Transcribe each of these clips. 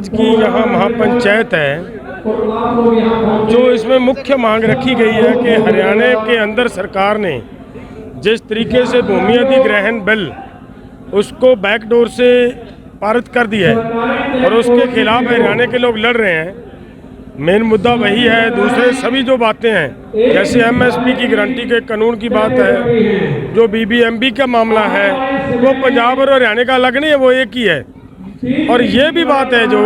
आज की यहाँ महापंचायत है, जो इसमें मुख्य मांग रखी गई है कि हरियाणा के अंदर सरकार ने जिस तरीके से भूमि अधिग्रहण बिल उसको बैकडोर से पारित कर दिया है और उसके खिलाफ हरियाणा के लोग लड़ रहे हैं। मेन मुद्दा वही है। दूसरे सभी जो बातें हैं, जैसे एमएसपी की गारंटी के कानून की बात है, जो बीबीएमबी का मामला है, वो पंजाब और हरियाणा का अलग नहीं है, वो एक ही है। और ये भी बात है जो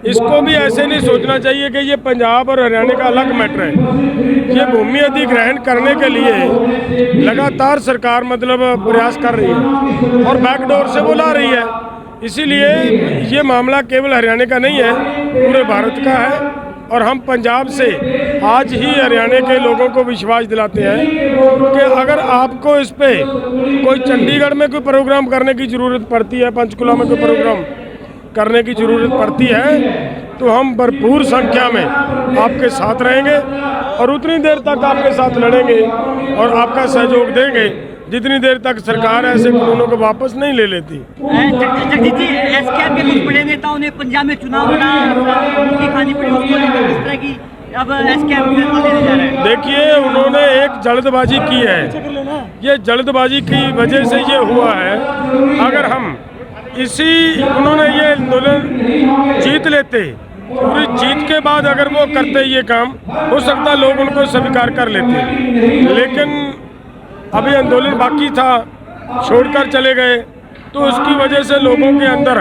इसको भी ऐसे नहीं सोचना चाहिए कि ये पंजाब और हरियाणा का अलग मैटर है। ये भूमि अधिग्रहण करने के लिए लगातार सरकार प्रयास कर रही है और बैकडोर से बुला रही है। इसीलिए ये मामला केवल हरियाणा का नहीं है, पूरे भारत का है। और हम पंजाब से आज ही हरियाणा के लोगों को विश्वास दिलाते हैं कि अगर आपको इस पे कोई चंडीगढ़ में कोई प्रोग्राम करने की ज़रूरत पड़ती है, पंचकुला में कोई प्रोग्राम करने की ज़रूरत पड़ती है, तो हम भरपूर संख्या में आपके साथ रहेंगे और उतनी देर तक आपके साथ लड़ेंगे और आपका सहयोग देंगे जितनी देर तक सरकार ऐसे कानूनों को वापस नहीं ले लेती। जगदीश जी, एसकेएम के कुछ बड़े नेताओं ने पंजाब में चुनाव की खानी पड़ी, उसको लेकर किस तरह की अब एसकेएम फैसला लेने जा रहे हैं? देखिए, उन्होंने एक जल्दबाजी की है। ये जल्दबाजी की वजह से ये हुआ है। अगर हम उन्होंने ये आंदोलन जीत लेते, पूरी जीत के बाद अगर वो करते ये काम, हो सकता लोग उनको स्वीकार कर लेते, लेकिन अभी आंदोलन बाकी था, छोड़कर चले गए, तो उसकी वजह से लोगों के अंदर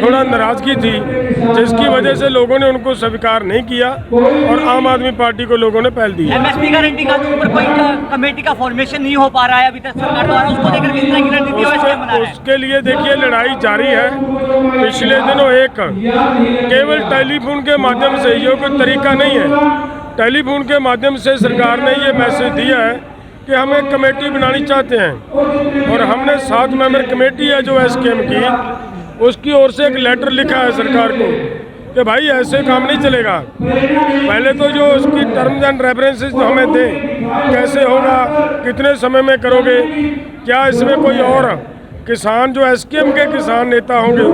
थोड़ा नाराज़गी थी, जिसकी वजह से लोगों ने उनको स्वीकार नहीं किया और आम आदमी पार्टी को लोगों ने पहल दी। एमएसपी गारंटी कानून पर कोई कमेटी का फॉर्मेशन नहीं हो पा रहा है अभी तक सरकार द्वारा, उसको लेकर किस तरह की रणनीति बना रहे हैं? उसके लिए देखिए लड़ाई जारी है। पिछले दिनों एक केवल टेलीफोन के माध्यम से, ये कोई तरीका नहीं है, टेलीफोन के माध्यम से सरकार ने ये मैसेज दिया है कि हम एक कमेटी बनानी चाहते हैं और हमने 7 मेंबर कमेटी है जो एसकेएम की, उसकी ओर से एक लेटर लिखा है सरकार को कि भाई ऐसे काम नहीं चलेगा। पहले तो जो उसकी टर्म्स एंड रेफरेंसेस जो हमें थे, कैसे होगा, कितने समय में करोगे, क्या इसमें कोई और किसान जो एसकेएम के किसान नेता होंगे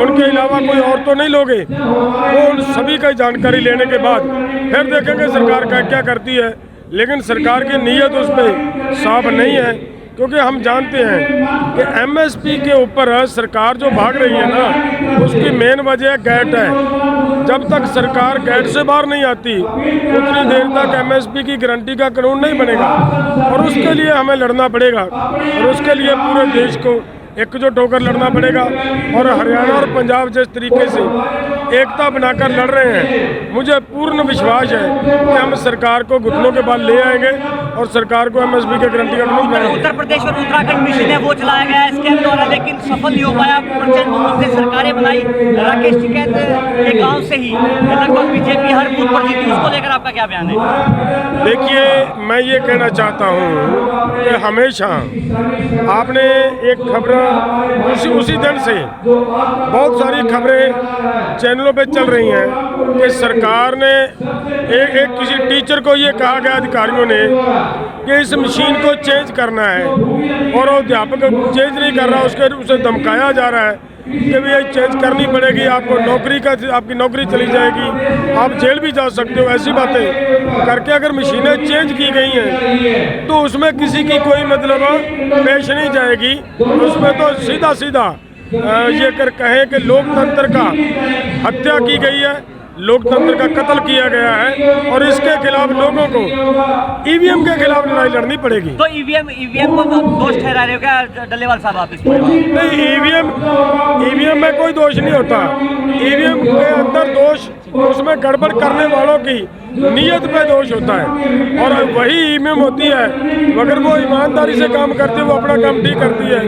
उनके अलावा कोई और तो नहीं लोगे, वो उन सभी का जानकारी लेने के बाद फिर देखेंगे सरकार क्या करती है। लेकिन सरकार की नीयत उस पर साफ नहीं है, क्योंकि हम जानते हैं कि एमएसपी के ऊपर सरकार जो भाग रही है ना, उसकी मेन वजह गैट है। जब तक सरकार गैट से बाहर नहीं आती, उतनी देर तक एमएसपी की गारंटी का कानून नहीं बनेगा और उसके लिए हमें लड़ना पड़ेगा और उसके लिए पूरे देश को एकजुट होकर लड़ना पड़ेगा। और हरियाणा और पंजाब जिस तरीके से एकता बनाकर लड़ रहे हैं, मुझे पूर्ण विश्वास है कि हम सरकार को घुटनों के बल ले आएंगे और सरकार को एमएसपी के गारंटी का कानून बनाएंगे। उत्तर प्रदेश और उत्तराखंड मिशन है वो चलाया गया एसकेएम द्वारा, लेकिन सफल नहीं हो पाया। प्रचंड बहुमत से सरकारें बनाई, राकेश टिकैत के गाँव से ही लगभग बीजेपी हर बूथ पर जीती, उसको लेकर आपका क्या बयान है? देखिए, मैं ये कहना चाहता हूँ कि हमेशा आपने एक खबर उसी दिन से बहुत सारी खबरें चैनलों पे चल रही हैं कि सरकार ने एक किसी टीचर को ये कहा गया अधिकारियों ने कि इस मशीन को चेंज करना है और अध्यापक चेंज नहीं कर रहा, उसे धमकाया जा रहा है कि भैया चेंज करनी पड़ेगी, आपको आपकी नौकरी चली जाएगी, आप जेल भी जा सकते हो। ऐसी बातें करके अगर मशीनें चेंज की गई हैं तो उसमें किसी की कोई पेश नहीं जाएगी। उसमें तो सीधा ये कहें कि लोकतंत्र का हत्या की गई है, लोकतंत्र का कत्ल किया गया है और इसके खिलाफ लोगों को ईवीएम के खिलाफ लड़ाई लड़नी पड़ेगी। तो ईवीएम को दोष ठहरा रहे हो क्या डल्लेवाल साहब आप इसमें? नहीं, ईवीएम में कोई दोष नहीं होता। ईवीएम के अंदर दोष उसमें गड़बड़ करने वालों की नीयत पे दोष होता है और वही ईवीएम होती है। अगर वो ईमानदारी से काम करती है, वो अपना काम ठीक करती है।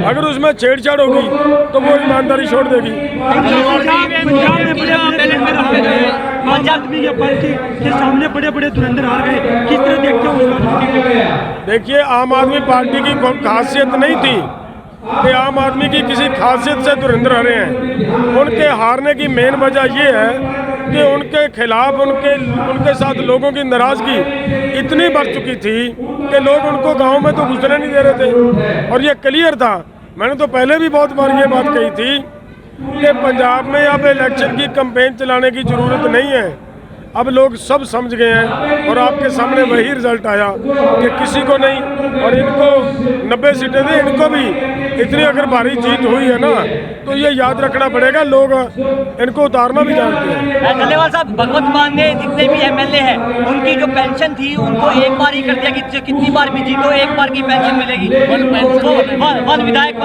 अगर उसमें छेड़छाड़ होगी तो वो ईमानदारी छोड़ देगी। पंजाब पार्टी के सामने बड़े धुरंधर हार गए, किस तरह देखते हो? देखिए, आम आदमी पार्टी की खासियत नहीं थी कि आम आदमी की किसी खासियत से धुरंधर हारे हैं। उनके हारने की मेन वजह ये है कि उनके खिलाफ उनके साथ लोगों की नाराज़गी इतनी बढ़ चुकी थी कि लोग उनको गांव में तो घुसने नहीं दे रहे थे और ये क्लियर था। मैंने तो पहले भी बहुत बार ये बात कही थी कि पंजाब में अब इलेक्शन की कैंपेन चलाने की ज़रूरत नहीं है। अब लोग सब समझ गए हैं और आपके सामने वही रिजल्ट आया कि किसी को नहीं, और इनको 90 सीटें दी, इनको भी इतनी अगर भारी जीत हुई है ना, तो ये याद रखना पड़ेगा, लोग इनको उतारना भी जानते हैं। डल्लेवाल साहब, भगवंत मान ने जितने भी एमएलए हैं उनकी जो पेंशन थी उनको एक बार ही कर दिया कि कितनी बार भी जीतो एक बार की पेंशन मिलेगी, वन विधायक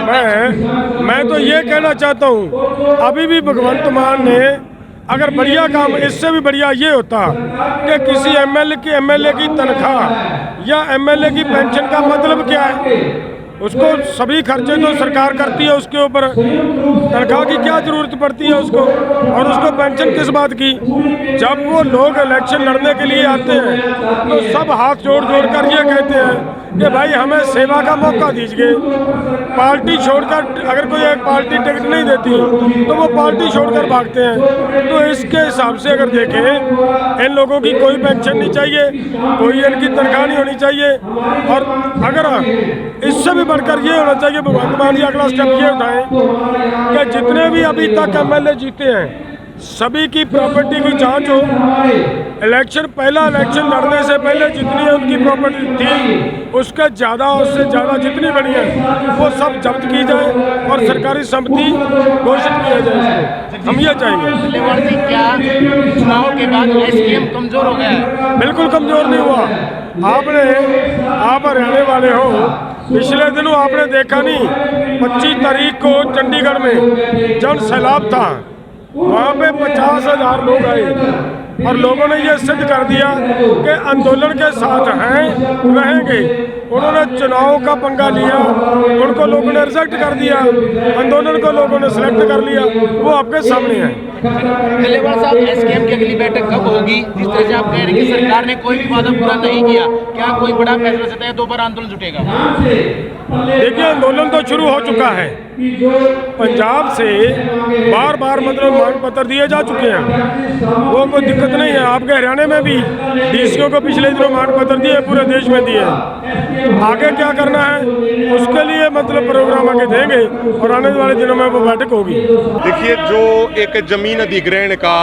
मैं तो ये कहना चाहता हूँ, अभी भी भगवंत मान ने अगर बढ़िया काम, इससे भी बढ़िया ये होता कि किसी एमएलए की तनख्वाह या एमएलए की पेंशन का मतलब क्या है, उसको सभी खर्चे तो सरकार करती है, उसके ऊपर तनख्वाह की क्या जरूरत पड़ती है उसको, और उसको पेंशन किस बात की। जब वो लोग इलेक्शन लड़ने के लिए आते हैं तो सब हाथ जोड़ जोड़ कर ये कहते हैं कि भाई हमें सेवा का मौका दीजिए। पार्टी छोड़कर, अगर कोई एक पार्टी टिकट नहीं देती तो वो पार्टी छोड़कर भागते हैं। तो इसके हिसाब से अगर देखें, इन लोगों की कोई पेंशन नहीं चाहिए, कोई इनकी तनख्वाह नहीं होनी चाहिए, और अगर इससे भी बढ़कर ये होना चाहिए, भगवंत मान जी अगला स्टेप ये उठाएं कि जितने भी अभी तक एमएलए जीते हैं सभी की प्रॉपर्टी की जांच हो। पहला इलेक्शन लड़ने से पहले जितनी उनकी प्रॉपर्टी थी उसका ज़्यादा, उससे ज़्यादा जितनी बनी है वो सब जब्त की जाए और सरकारी संपत्ति घोषित किया जाए। इसको हम ये चाहेंगे। डल्लेवाल जी, क्या चुनाव के बाद एसकेएम कमजोर हो गया है? बिल्कुल कमजोर नहीं हुआ। आप हरियाणा वाले हो, पिछले दिनों आपने देखा नहीं, 25 तारीख को चंडीगढ़ में जन सैलाब था, वहाँ पे 50,000 लोग आए और लोगों ने ये सिद्ध कर दिया कि आंदोलन के साथ हैं, रहेंगे। उन्होंने चुनाव का पंगा लिया, उनको लोगों ने रिजेक्ट कर दिया, आंदोलन को लोगों ने सिलेक्ट कर लिया, वो आपके सामने है। डल्लेवाल साहब, एसकेएम की अगली बैठक कब होगी? जिस तरह से आप कह रहे हैं कि सरकार ने कोई भी वादा पूरा नहीं किया, क्या कोई बड़ा फैसला से तय दोबारा आंदोलन जुटेगा? देखिए, आंदोलन तो शुरू हो चुका है। पंजाब से बार बार मतलब मांग पत्र दिए जा चुके हैं, वो कोई दिक्कत नहीं है। आपके हरियाणा में भी डीसीओ को पिछले दिनों मांग पत्र दिए, पूरे देश में दिए। आगे क्या करना है उसके लिए मतलब प्रोग्राम आगे देंगे और आने वाले दिनों में वो बैठक होगी। देखिए, जो एक जमीन अधिग्रहण का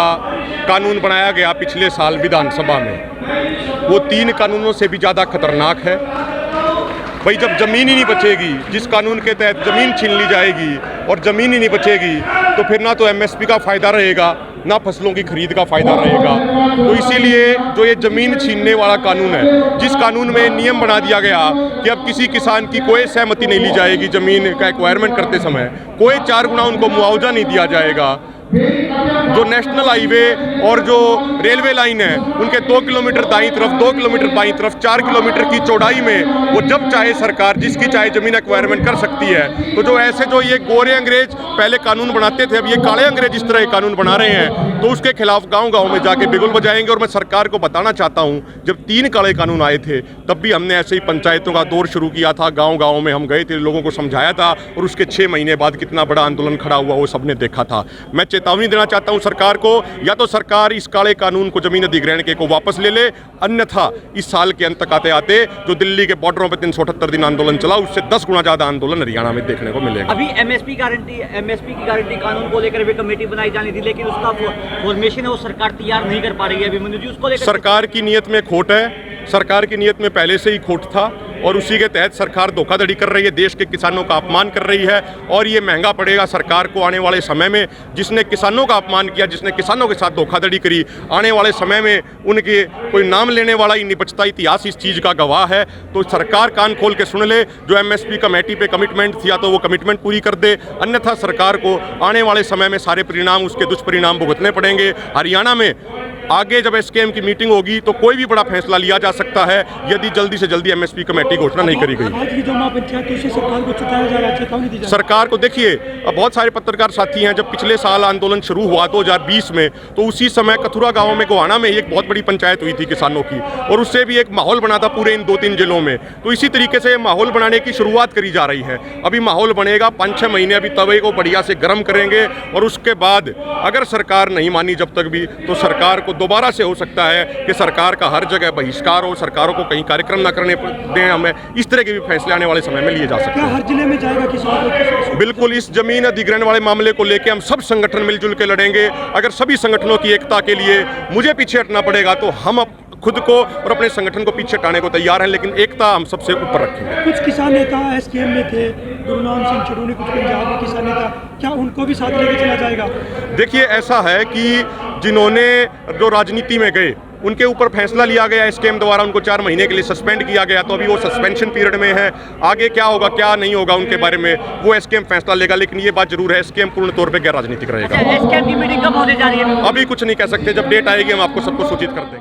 कानून बनाया गया पिछले साल विधानसभा में, वो 3 कानूनों से भी ज़्यादा खतरनाक है। भाई, जब ज़मीन ही नहीं बचेगी, जिस कानून के तहत ज़मीन छीन ली जाएगी और ज़मीन ही नहीं बचेगी, तो फिर ना तो एमएसपी का फ़ायदा रहेगा, ना फसलों की खरीद का फ़ायदा रहेगा। तो इसीलिए जो ये ज़मीन छीनने वाला कानून है, जिस कानून में नियम बना दिया गया कि अब किसी किसान की कोई सहमति नहीं ली जाएगी ज़मीन का एक्वायरमेंट करते समय, कोई 4 गुना उनको मुआवजा नहीं दिया जाएगा। जो नेशनल हाईवे और जो रेलवे लाइन है, उनके 2 किलोमीटर दाईं तरफ, 2 किलोमीटर बाईं तरफ, 4 किलोमीटर की चौड़ाई में वो जब चाहे सरकार जिसकी चाहे ज़मीन एक्वायरमेंट कर सकती है। तो जो ऐसे जो ये गोरे अंग्रेज पहले कानून बनाते थे, अब ये काले अंग्रेज इस तरह के कानून बना रहे हैं, तो उसके खिलाफ गांव-गांव में जाके बिगुल बजाएंगे। और मैं सरकार को बताना चाहता हूं, जब 3 काले कानून आए थे तब भी हमने ऐसे ही पंचायतों का दौर शुरू किया था, गाँव-गाँव में हम गए थे, लोगों को समझाया था, और उसके 6 महीने बाद कितना बड़ा आंदोलन खड़ा हुआ वो सबने देखा था। मैं चेतावनी देना चाहता हूं सरकार को, या तो सरकार इस काले कानून को, जमीन अधिग्रहण के को वापस ले ले, अन्यथा इस साल के अंत तक आते आते जो दिल्ली के बॉर्डरों पर 378 दिन आंदोलन चला, उससे 10 गुना ज्यादा आंदोलन हरियाणा में देखने को मिलेगा। अभी एमएसपी की गारंटी कानून को लेकर भी कमेटी बनाई जानी थी, लेकिन उसका फॉर्मेशन है वो सरकार तैयार नहीं कर पा रही है अभिमन्यु जी, उसको लेकर सरकार की नीयत में खोट है। सरकार की नीयत में पहले से ही खोट था और उसी के तहत सरकार धोखाधड़ी कर रही है, देश के किसानों का अपमान कर रही है, और ये महंगा पड़ेगा सरकार को आने वाले समय में। जिसने किसानों का अपमान किया, जिसने किसानों के साथ धोखाधड़ी करी, आने वाले समय में उनके कोई नाम लेने वाला ही नहीं बचता। इतिहास इस चीज़ का गवाह है। तो सरकार कान खोल के सुन ले, जो एमएसपी कमेटी पे कमिटमेंट थी, या तो वो कमिटमेंट पूरी कर दे, अन्यथा सरकार को आने वाले समय में सारे परिणाम, उसके दुष्परिणाम भुगतने पड़ेंगे। हरियाणा में आगे जब एसकेएम की मीटिंग होगी तो कोई भी बड़ा फैसला लिया जा सकता है यदि जल्दी से जल्दी एमएसपी कमेटी घोषणा नहीं करी गई। आज की जो महापंचायत से सरकार को चुकाया जा रहा है, चेतावनी दी जा रही है। सरकार को देखिए, अब बहुत सारे पत्रकार साथी हैं, जब पिछले साल आंदोलन शुरू हुआ 2020 में, तो उसी समय कथुरा गांव में, गोहाना में एक बहुत बड़ी पंचायत हुई थी किसानों की, और उससे भी एक माहौल बना था पूरे इन 2-3 जिलों में। तो इसी तरीके से माहौल बनाने की शुरुआत करी जा रही है। अभी माहौल बनेगा, 5-6 महीने अभी तवे को बढ़िया से गर्म करेंगे, और उसके बाद अगर सरकार नहीं मानी जब तक भी, तो सरकार को दोबारा से हो सकता है कि सरकार का हर जगह बहिष्कार हो, सरकारों को कहीं कार्यक्रम न करने दें हमें, इस तरह के भी फैसले आने वाले समय में लिए जा सकते क्या हैं। हर जिले में जाएगा किसान? बिल्कुल, इस जमीन अधिग्रहण वाले मामले को लेकर हम सब संगठन मिलजुल के लड़ेंगे। अगर सभी संगठनों की एकता के लिए मुझे पीछे हटना पड़ेगा तो हम खुद को और अपने संगठन को पीछे हटाने को तैयार हैं, लेकिन एकता हम सबसे ऊपर रखेंगे। कुछ किसान नेता एसकेएम में थे, गुरनाम सिंह चड़ूनी, कुछ पंजाब में किसान नेता, क्या उनको भी साथ लेके चला जाएगा? देखिए, ऐसा है कि जिन्होंने जो राजनीति में गए उनके ऊपर फैसला लिया गया एसकेएम द्वारा, उनको 4 महीने के लिए सस्पेंड किया गया, तो अभी वो सस्पेंशन पीरियड में है। आगे क्या होगा क्या नहीं होगा उनके बारे में वो एसकेएम फैसला लेगा, लेकिन ये बात जरूर है एसकेएम पूर्ण तौर पे गैर राजनीतिक रहेगा। एसकेएम की मीटिंग कब होने जा रही है? अभी कुछ नहीं कह सकते, जब डेट आएगी हम आपको सबको सूचित कर देंगे।